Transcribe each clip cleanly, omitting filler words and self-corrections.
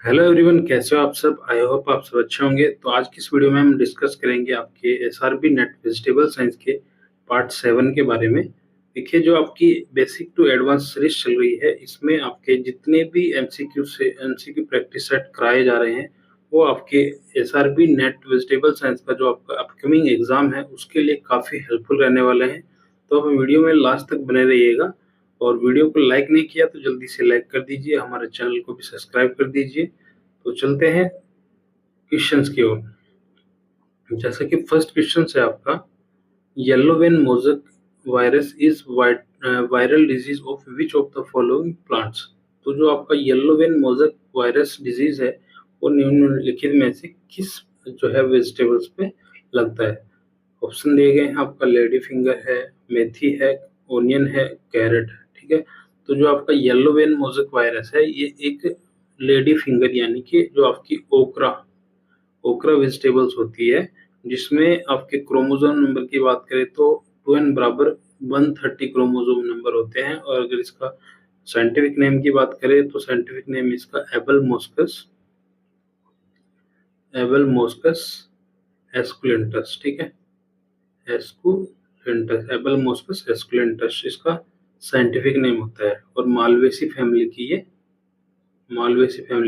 Hello everyone, कैसे हो आप सब। आई होप आप सब अच्छे होंगे। तो आज की इस वीडियो में हम डिस्कस करेंगे आपके एसआरबी नेट वेजिटेबल साइंस के पार्ट 7 के बारे में। देखिए, जो आपकी बेसिक टू एडवांस सीरीज चल रही है, इसमें आपके जितने भी एमसीक्यू प्रैक्टिस सेट कराए जा रहे हैं वो आपके एसआरबी नेट वेजिटेबल साइंस का जो आपका अपकमिंग एग्जाम है उसके लिए काफी हेल्पफुल रहने वाले हैं। तो आप वीडियो में लास्ट तक बने रहिएगा। और वीडियो को लाइक नहीं किया तो जल्दी से लाइक कर दीजिए, हमारे चैनल को भी सब्सक्राइब कर दीजिए। तो चलते हैं क्वेश्चंस की ओर। जैसा कि फर्स्ट क्वेश्चन है आपका, yellow vein mosaic virus is viral disease of which of the following plants. तो जो आपका yellow vein mosaic virus disease है वो निम्नलिखित में से किस जो है वेजिटेबल्स पे लगता है। ऑप्शन दिए गए हैं आपका, लेडी फिंगर है, मेथी है, ओनियन है, कैरेट है। ठीक है, तो जो आपका येलो वेन मोज़ेक वायरस है ये एक लेडी फिंगर यानी कि जो आपकी ओकरा ओकरा वेजिटेबल्स होती है, जिसमें आपके क्रोमोसोम नंबर की बात करें तो 2n बराबर 130 क्रोमोसोम नंबर होते हैं। और अगर इसका साइंटिफिक नेम की बात करें तो साइंटिफिक नेम इसका एबल मोस्कस एस्कुलेंटस। ठीक है, एस्कुलेंटस, एबल मोस्कस एस्कुलेंटस इसका साइंटिफिक नेम होता है। और मालवेसी फैमिली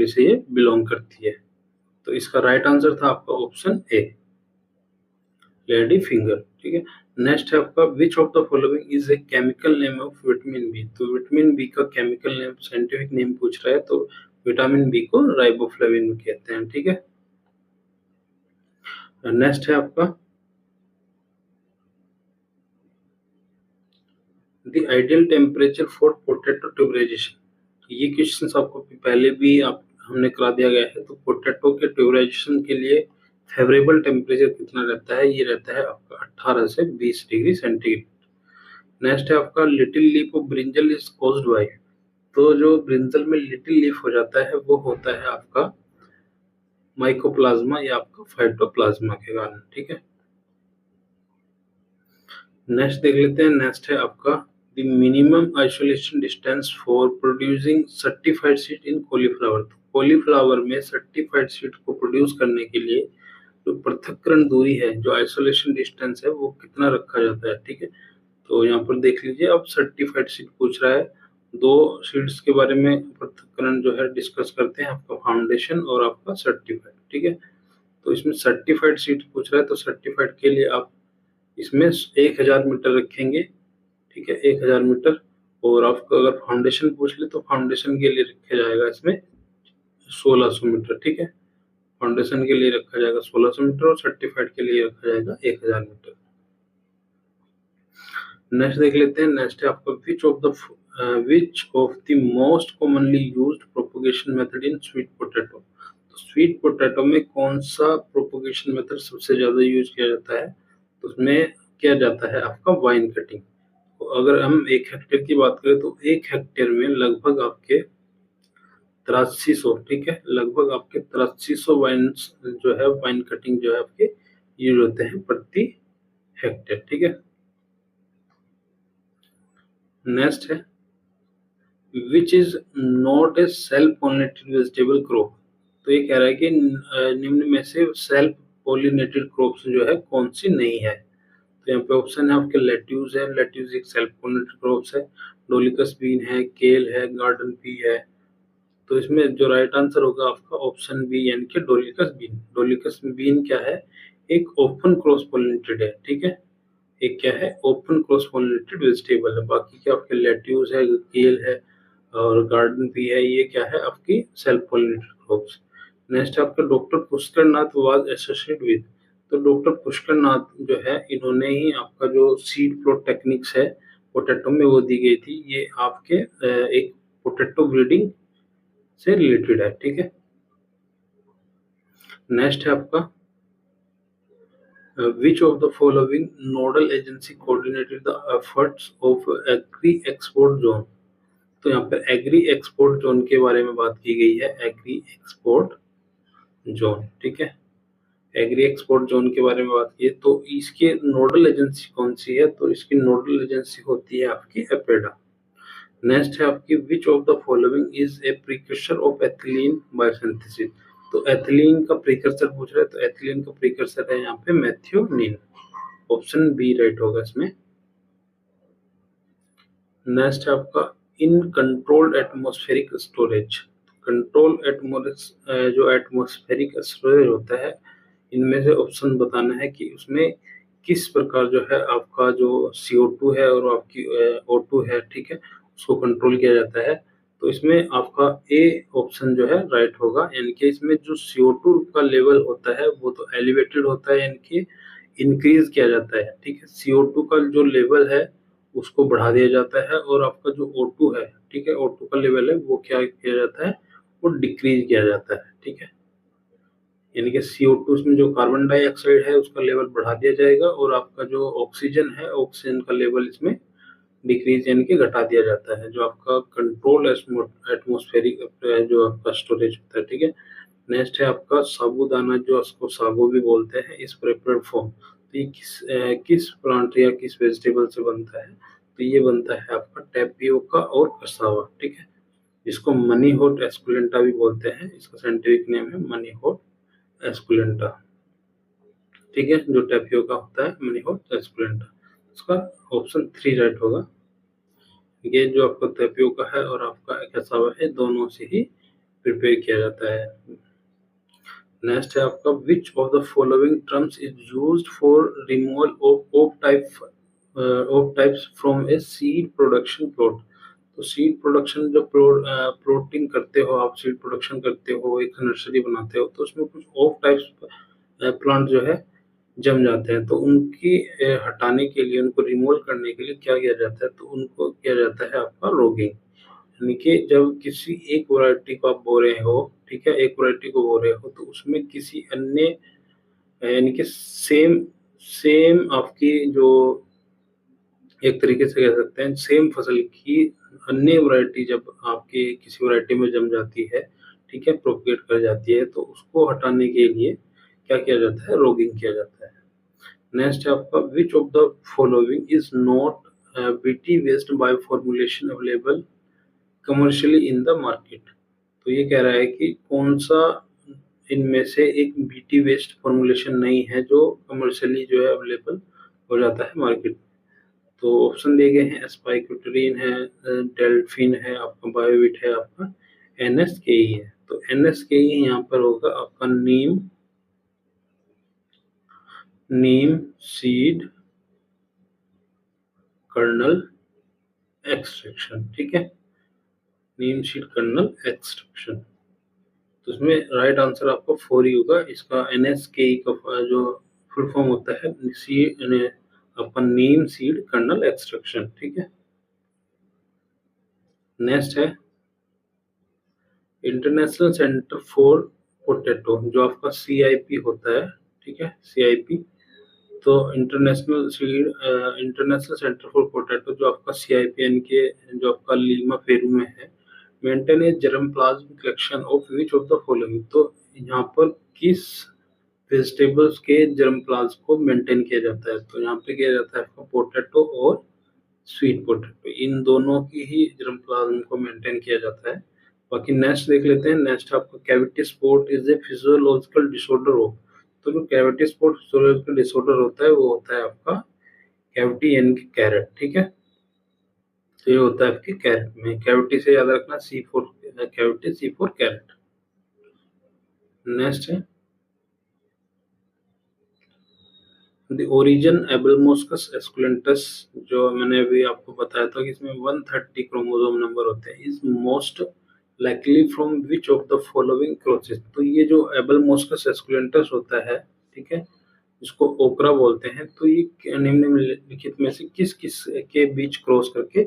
से ये बिलोंग करती है। तो इसका राइट आंसर था आपका ऑप्शन ए, लेडी फिंगर। ठीक है, नेक्स्ट है आपका, which of the following is a chemical name of vitamin B. तो विटामिन बी का केमिकल नेम, साइंटिफिक नेम पूछ रहा है, तो विटामिन बी को राइबोफ्लेविन कहते हैं। ठीक है, नेक्स्ट है आपका, the ideal temperature for potato tuberization. ये क्वेश्चन आपको पहले भी आप हमने करा दिया गया है। तो पोटैटो के ट्यूबराइजेशन के लिए फेवरेबल टेम्परेचर कितना रहता है, ये रहता है आपका 18 से 20 डिग्री सेंटीग्रेड। नेक्स्ट है आपका, little leaf of brinjal is caused by. तो जो ब्रिंजल में लिटिल लीफ हो जाता है वो होता है आपका माइकोप्लाज्मा या आपका फाइटोप्लाज्मा के कारण। ठीक है, नेक्स्ट देख लेते हैं। नेक्स्ट है आपका, the minimum isolation distance for producing certified seed in cauliflower. Cauliflower में सर्टिफाइड सीड को प्रोड्यूस करने के लिए जो पृथक्करण दूरी है, जो आइसोलेशन डिस्टेंस है, वो कितना रखा जाता है। ठीक है, तो यहाँ पर देख लीजिए, अब सर्टिफाइड सीड पूछ रहा है। दो सीड्स के बारे में पृथक्करण जो है डिस्कस करते हैं, आपका फाउंडेशन और आपका सर्टिफाइड। ठीक है, तो इसमें सर्टिफाइड सीड पूछ रहा है, तो सर्टिफाइड के लिए आप इसमें 1000 मीटर रखेंगे। ठीक है, 1000 मीटर। और आपको अगर फाउंडेशन पूछ ले तो फाउंडेशन के लिए रखा जाएगा इसमें 1600 मीटर। ठीक है, फाउंडेशन के लिए रखा जाएगा 1600 मीटर और सर्टिफाइड के लिए रखा जाएगा 1000 मीटर। नेक्स्ट देख लेते हैं। नेक्स्ट है आपका, which of the most commonly used propagation method in sweet potato. तो स्वीट पोटैटो में कौन सा प्रोपगेशन मेथड सबसे ज्यादा यूज किया जाता है, तो उसमें किया जाता है आपका वाइन कटिंग। तो अगर हम 1 हेक्टेयर की बात करें तो 1 हेक्टेयर में लगभग आपके 8300, ठीक है, लगभग आपके 8300 वाइन जो है वाइन कटिंग जो है आपके यूज होते हैं प्रति हेक्टेयर। ठीक है, नेक्स्ट है, which is not a self pollinated vegetable crop. तो ये कह रहा है कि निम्न में से सेल्फ पॉलिनेटेड क्रॉप्स जो है कौन सी नहीं है। तो यहाँ पे ऑप्शन है आपके, लेट्यूज है, लेट्यूज एक सेल्फ पॉलिनेटेड क्रॉप्स है, डोलिकस बीन है, केल है, गार्डन पी है। तो इसमें जो राइट आंसर होगा आपका ऑप्शन बी यानी कि डोलिकस बीन। डोलिकस बीन क्या है, एक ओपन क्रॉस पॉलिनेटेड है। ठीक है, एक क्या है, ओपन क्रॉस पॉलिनेटेड वेजिटेबल है। बाकी क्या आपके लेट्यूज है, केल है और गार्डन भी है, ये क्या है आपकी सेल्फ पॉलिनेटेड क्रॉप्स। नेक्स्ट आपका, doctor Pushkar Nath was associate with. तो डॉक्टर पुष्कर नाथ जो है, इन्होंने ही आपका जो सीड प्लॉट टेक्निक्स है पोटैटो में वो दी गई थी। ये आपके एक पोटैटो ब्रीडिंग से रिलेटेड है। ठीक है, नेक्स्ट है आपका, which of the following nodal agency coordinated the efforts of agri export zone। तो यहाँ पर एग्री एक्सपोर्ट जोन के बारे में बात की गई है, एग्री एक्सपोर्ट जोन। ठीक है, एग्री एक्सपोर्ट जोन के बारे में बात की है। तो इसके नोडल एजेंसी कौन सी है, तो इसकी नोडल एजेंसी होती है आपकी एपेडा। नेक्स्ट है आपकी विच of the following is A precursor of ethylene biosynthesis. तो एथिलीन का प्रीकर्सर पूछ रहे हैं, तो एथिलीन का प्रीकर्सर है यहाँ पे मेथियोनीन। ऑप्शन बी राइट होगा इसमें। नेक्स्ट है आपका इन कंट्रोल्ड एटमॉस्फेरिक स्टोरेज। कंट्रोल जो एटमॉस्फेरिक स्टोरेज होता है, इनमें से ऑप्शन बताना है कि उसमें किस प्रकार जो है आपका जो CO2 है और आपकी O2 है, ठीक है, उसको कंट्रोल किया जाता है। तो इसमें आपका ए ऑप्शन जो है राइट होगा, यानी कि इसमें जो CO2 का लेवल होता है वो तो एलिवेटेड होता है, यानी कि इंक्रीज किया जाता है, ठीक है। CO2 का जो लेवल है उसको बढ़ा दिया जाता है, और आपका जो O2 है, ठीक है, O2 का लेवल है वो क्या किया जाता है, वो डिक्रीज किया जाता है, ठीक है। यानी कि CO2 उसमें जो कार्बन डाइऑक्साइड है उसका लेवल बढ़ा दिया जाएगा, और आपका जो ऑक्सीजन है, ऑक्सीजन का लेवल इसमें डिक्रीज यानी कि घटा दिया जाता है, जो आपका कंट्रोल एटमॉस्फेरिक जो आपका स्टोरेज होता है, ठीक है। नेक्स्ट है आपका साबूदाना, जो उसको सागो भी बोलते हैं, इस प्रेपरेड फॉर्म। तो ये किस प्लांट या किस वेजिटेबल से बनता है, तो ये बनता है आपका टेपियोका और कसावा, ठीक है। इसको मनी हॉट एस्कुलेंटा भी बोलते हैं, इसका साइंटिफिक नेम है मनी हॉट एस्कुलेंटा, ठीक है। जो टेपियोका होता है मनी हॉट एस्कुलेंटा, इसका ऑप्शन 3 राइट होगा। ये जो आपका टेपियोका है और आपका कैसावा है, दोनों से ही प्रिपेयर किया जाता है। नेक्स्ट है आपका which of the following terms is used for removal of types from a seed production plot. तो सीड प्रोडक्शन जब प्लॉटिंग करते हो, आप सीड प्रोडक्शन करते हो, एक नर्सरी बनाते हो, तो उसमें कुछ ऑफ टाइप्स प्लांट जो है जम जाते हैं, तो उनकी हटाने के लिए, उनको रिमूव करने के लिए क्या किया जाता है, तो उनको किया जाता है आपका रोगिंग। यानी कि जब किसी एक वैरायटी को आप बो रहे हो, ठीक है, एक वैरायटी को बो रहे हो, तो उसमें किसी अन्य यानी कि सेम सेम आपकी जो एक तरीके से कह सकते हैं सेम फसल की अन्य वैरायटी जब आपकी किसी वैरायटी में जम जाती है, ठीक है, प्रोपेगेट कर जाती है, तो उसको हटाने के लिए क्या किया जाता है, रोगिंग किया जाता है। नेक्स्ट है आपका which of the following is not BT west bio formulation available commercially in the market. तो ये कह रहा है कि कौन सा इनमें से एक बीटी वेस्ट फॉर्मुलेशन नहीं है जो कमर्शियली जो है अवेलेबल हो जाता है मार्केट। तो ऑप्शन दिए गए हैं, स्पाइक्यूटरीन है, डेल्फिन है, आपका बायोविट है, आपका NSKE है। तो NSKE यहाँ पर होगा आपका नीम सीड कर्नल एक्सट्रैक्शन, ठीक है, नीम सीड कर्नल एक्सट्रैक्शन। तो इसमें राइट आंसर आपका 4 ही होगा। इसका NSKE का जो फुल फॉर्म होता है आपका नीम सीड कर्नल एक्सट्रैक्शन, ठीक है। नेक्स्ट है इंटरनेशनल सेंटर फॉर पोटैटो, जो आपका CIP होता है, ठीक है, CIP। तो इंटरनेशनल सेंटर फॉर पोटैटो जो आपका CIPN के जो आपका लीमा पेरू में है, maintain A germ plasm collection of which of the following. तो यहाँ पर किस वेजिटेबल्स के जर्म प्लाज्म को मेंटेन किया जाता है, तो यहाँ पे किया जाता है आपका पोटैटो और स्वीट पोटैटो, इन दोनों की ही जर्म प्लाज्म को मेंटेन किया जाता है। बाकी नेक्स्ट देख लेते हैं। नेक्स्ट आपका cavity spot is a physiological disorder of. तो जो कैविटी स्पॉट फिजियोलॉजिकल डिसऑर्डर होता है वो होता है आपका कैविटी यानी कि कैरेट, ठीक है। तो ये होता है आपकी कैरेट में, कैविटी से याद रखना C4 cavity, C4 carat. Next है द ओरिजिन एबलमोस्कस एस्कुलेंटस, जो मैंने अभी आपको बताया था कि इसमें 130 क्रोमोसोम नंबर होते हैं, is most likely from which of the following crosses. तो ये जो एबलमोस्कस एस्कुलेंटस होता है, ठीक है, इसको ओकरा बोलते हैं। तो ये निम्नलिखित में से किस किस के बीच क्रॉस करके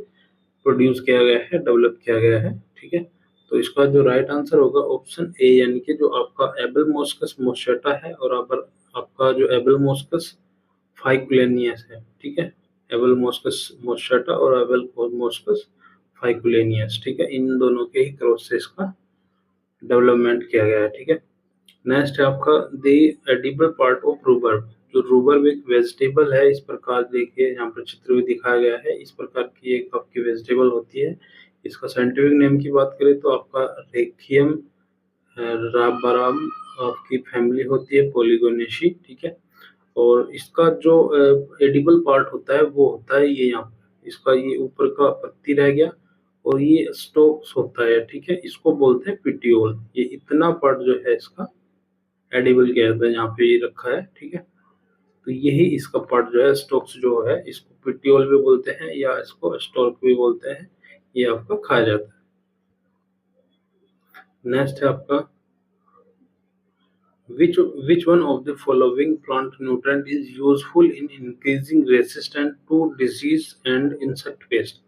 प्रोड्यूस किया गया है, डेवलप किया गया है, ठीक है। तो इसका जो राइट आंसर होगा ऑप्शन ए, यानी कि जो आपका एबलमोस्कस मोस्टेटा है और आपका जो एबलमोस्कस फाइकुलेनियस है, ठीक है। एबलमोस्कस मोस्टेटा और एबलमोस्कस फाइकुलेनियस, ठीक है, इन दोनों के ही क्रॉस से इसका डेवलपमेंट किया गया है, ठीक है। नेक्स्ट है आपका the edible part of rhubarb. जो रूबर एक वेजिटेबल है, इस प्रकार देखिए यहाँ पर चित्र में दिखाया गया है, इस प्रकार की एक आपकी वेजिटेबल होती है। इसका साइंटिफिक नेम की बात करें तो आपका रेक्सियम राबाराम आपकी फैमिली होती है, पॉलीगोनेसी, ठीक है। और इसका जो एडिबल पार्ट होता है वो होता है ये यहाँ पर, इसका ये ऊपर का पत्ती रह गया और ये स्टोक्स होता है, ठीक है। इसको बोलते हैं पिटियोल। ये इतना पार्ट जो है इसका एडिबल किया जाता है, यहाँ पे ये रखा है, ठीक है। तो यही इसका पार्ट जो है स्टोक्स जो है, इसको पिटियोल भी बोलते हैं या इसको स्टोक भी बोलते हैं। ये आपका खाया जाता है। नेक्स्ट है आपका which one of the following plant nutrient is useful in increasing resistance to disease and insect pest?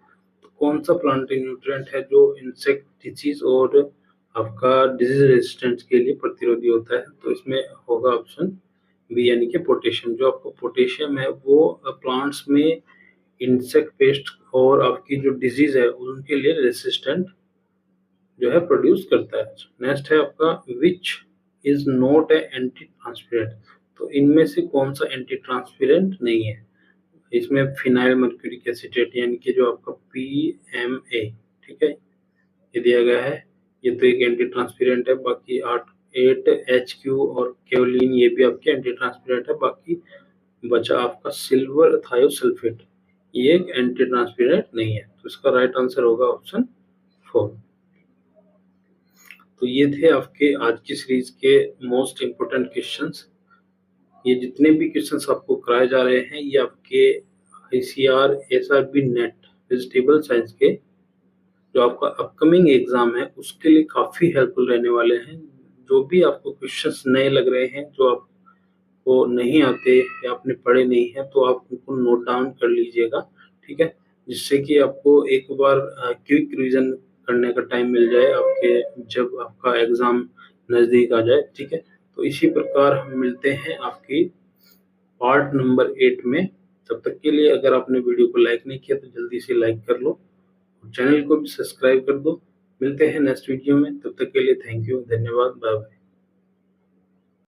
तो कौन सा प्लांट न्यूट्रिएंट है जो इंसेक्ट डिजीज और आपका डिजीज रेजिस्टेंस के लिए प्रतिरोधी होता है? तो इसमें होगा ऑप्शन बी यानी कि पोटेशियम। जो आपको पोटेशियम है वो प्लांट्स में इंसेक्ट पेस्ट और आपकी जो डिजीज है उनके लिए रेसिस्टेंट जो है प्रोड्यूस करता है। नेक्स्ट है आपका which is not a anti transparent. तो इनमें से कौन सा एंटी ट्रांसपेरेंट नहीं है? इसमें फिनाइल मर्क्यूरिक एसीटेट यानी कि जो आपका PMA, ठीक है, ये दिया गया है। ये तो एक एंटी ट्रांसपेरेंट है। बाकी 8HQ और केओलिन ये भी आपके एंटी ट्रांसपेरेंट है। बाकी बचा आपका सिल्वर थायोसल्फेट, ये एक एंटी ट्रांसपेरेंट नहीं है। तो इसका राइट आंसर होगा ऑप्शन 4। तो ये थे आपके आज की सीरीज के मोस्ट इम्पोर्टेंट क्वेश्चंस। ये जितने भी क्वेश्चंस आपको कराए जा रहे हैं ये आपके ICR SRB net vegetable science के जो आपका अपकमिंग एग्जाम है उसके लिए काफी हेल्पफुल रहने वाले हैं। जो भी आपको क्वेश्चंस नए लग रहे हैं, जो आपको नहीं आते या आपने पढ़े नहीं है, तो आप उनको नोट डाउन कर लीजिएगा, ठीक है, जिससे कि आपको एक बार क्विक रिवीजन करने का टाइम मिल जाए आपके जब आपका एग्जाम नजदीक आ जाए, ठीक है। तो इसी प्रकार हम मिलते हैं आपकी पार्ट नंबर 8 में। तब तक के लिए अगर आपने वीडियो को लाइक नहीं किया तो जल्दी से लाइक कर लो और चैनल को भी सब्सक्राइब कर दो। मिलते हैं नेक्स्ट वीडियो में, तब तक के लिए थैंक यू, धन्यवाद, बाय बाय।